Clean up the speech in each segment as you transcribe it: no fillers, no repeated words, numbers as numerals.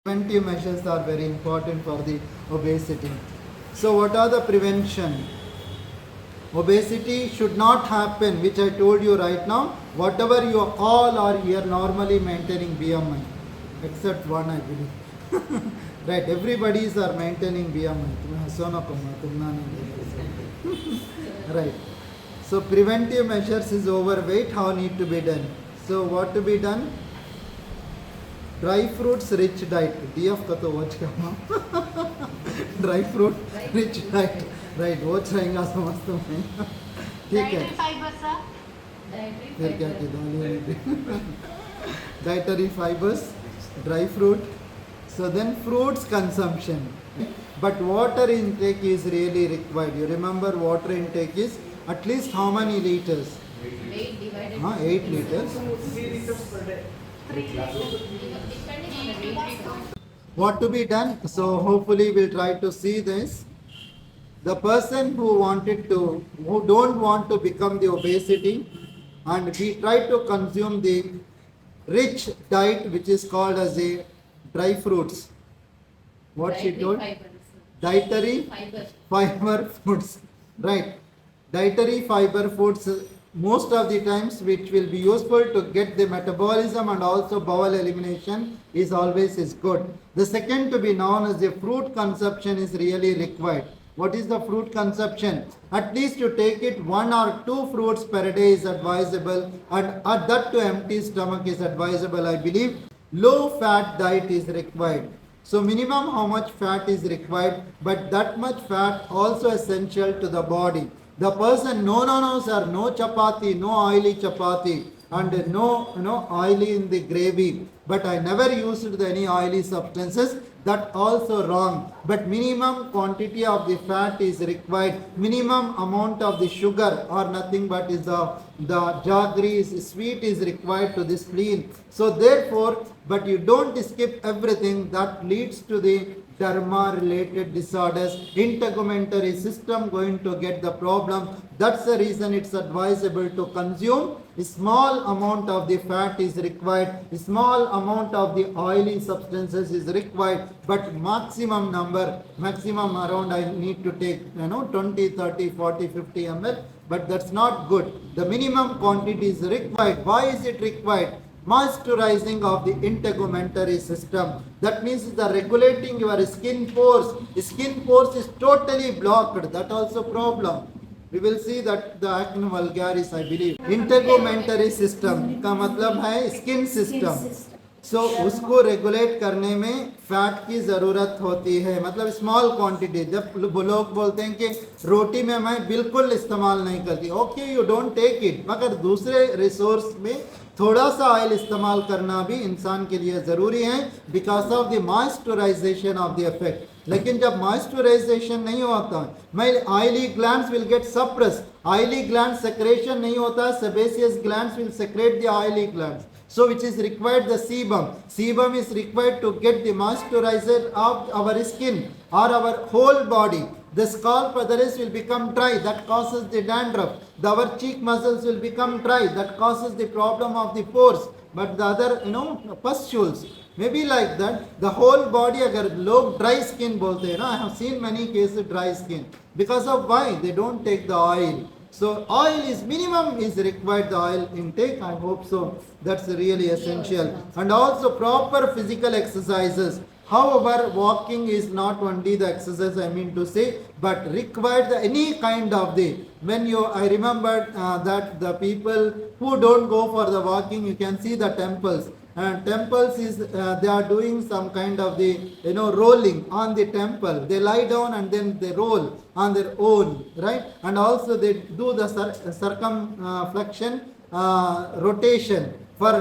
Preventive measures are very important for the obesity. So what are the prevention? Obesity should not happen, which I told you right now. Whatever you all are here normally maintaining BMI, except one I believe. Right, everybody's are maintaining BMI. Right. So preventive measures is overweight, how need to be done? So what to be done? Dry fruits rich diet DF का तो watch करना dry fruit rich diet right watch रहेगा समझता हूँ ठीक है फिर क्या किया dietary fibres dry fruit so then fruits consumption but water intake is really required. You remember water intake is at least how many liters? 8 liters. 3 liters per day. What to be done? So hopefully we'll try to see this. The person who don't want to become the obesity, and we try to consume the rich diet which is called as a dry fruits. What she told? Dietary fiber foods. Right. Dietary fiber foods most of the times which will be useful to get the metabolism and also bowel elimination is always good. The second to be known as the fruit consumption is really required. What is the fruit consumption? At least you take it 1 or 2 fruits per day is advisable, and that to empty stomach is advisable. I believe low fat diet is required. So minimum how much fat is required, but that much fat also essential to the body. The person, no sir, no chapati, no oily chapati, and no oily in the gravy. But I never used any oily substances. That also wrong. But minimum quantity of the fat is required. Minimum amount of the sugar or nothing but is the jaggery is sweet is required to this spleen. So therefore, but you don't skip everything that leads to the derma related disorders, integumentary system going to get the problem. That's the reason it's advisable to consume a small amount of the fat is required, a small amount of the oily substances is required, but maximum around I need to take 20, 30, 40, 50 ml, but that's not good. The minimum quantity is required. Why is it required? Moisturizing of the integumentary system. That means the regulating your skin pores. Skin pores is totally blocked. That also problem. We will see that the acne vulgaris, I believe. Integumentary system का मतलब है skin system. So उसको regulate करने में fat की ज़रूरत होती है, मतलब स्मॉल क्वांटिटी. जब लोग बोलते हैं कि रोटी में मैं बिल्कुल इस्तेमाल नहीं करती, okay you don't take it, मगर दूसरे रिसोर्स में थोड़ा सा ऑयल इस्तेमाल करना भी इंसान के लिए ज़रूरी है because of the moisturization of the effect. लेकिन जब मॉइस्चराइजेशन नहीं होता, मैं oily glands will get suppress, oily gland secretion नहीं होता, sebaceous glands will secrete the oily glands. So which is required the sebum. Sebum is required to get the moisturizer of our skin or our whole body. The scalp otherwise will become dry, that causes the dandruff. Our cheek muscles will become dry, that causes the problem of the pores. But the other pustules maybe like that. The whole body agar log dry skin bolte hai na, I have seen many cases dry skin because of why they don't take the oil. So oil is minimum is required, the oil intake. I hope so. That's really essential. And also proper physical exercises. However, walking is not only the exercise I mean to say, but required any kind of the. I remembered that the people who don't go for the walking, you can see the temples. And temples is they are doing some kind of the rolling on the temple. They lie down and then they roll on their own, right? And also they do the circumflexion rotation for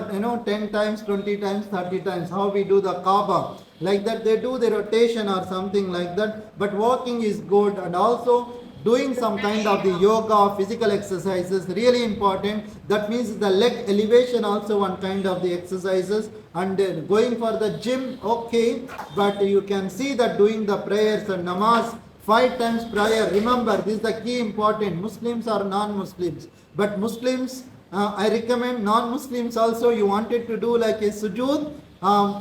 10 times, 20 times, 30 times. How we do the Kaaba, like that they do the rotation or something like that. But walking is good, and also doing some kind of the yoga, physical exercises, really important. That means the leg elevation also one kind of the exercises, and going for the gym, okay, but you can see that doing the prayers and namaz 5 times prayer. Remember, this is the key important. Muslims or non-Muslims, but Muslims I recommend non-Muslims also, you wanted to do like a sujood,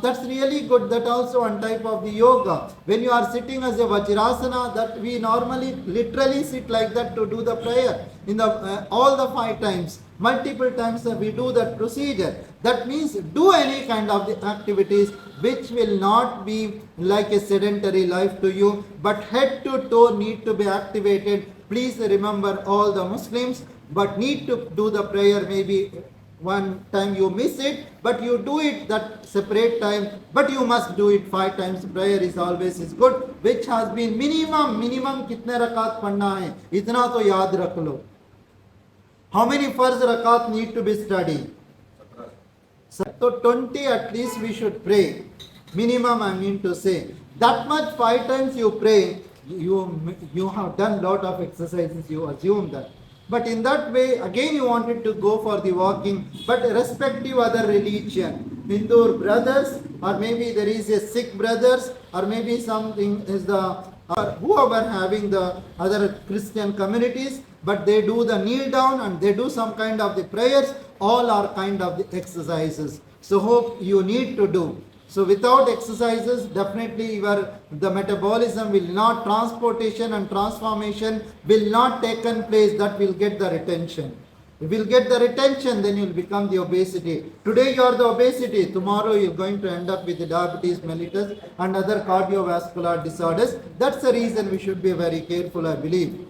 that's really good. That also one type of the yoga. When you are sitting as a Vajrasana, that we normally literally sit like that to do the prayer in the all the 5 times. Multiple times we do that procedure. That means do any kind of the activities which will not be like a sedentary life to you, but head to toe need to be activated. Please remember all the Muslims, but need to do the prayer. Maybe one time you miss it, but you do it that separate time, but you must do it 5 times. Prayer is always is good, which has been minimum कितने रकात पढ़ना है इतना तो याद रख लो. How many farz rakat need to be studied? So 20 at least we should pray. Minimum, I mean to say. That much 5 times you pray, you have done lot of exercises, you assume that. But in that way, again you wanted to go for the walking, but respective other religion. Hindu brothers, or maybe there is a Sikh brothers, or maybe something is the, or whoever having the other Christian communities, but they do the kneel down and they do some kind of the prayers, all are kind of the exercises. So hope you need to do. So without exercises, definitely the metabolism will not, transportation and transformation will not taken place. That will get the retention. If you will get the retention, then you will become the obesity. Today you are the obesity. Tomorrow you are going to end up with the diabetes mellitus and other cardiovascular disorders. That's the reason we should be very careful, I believe.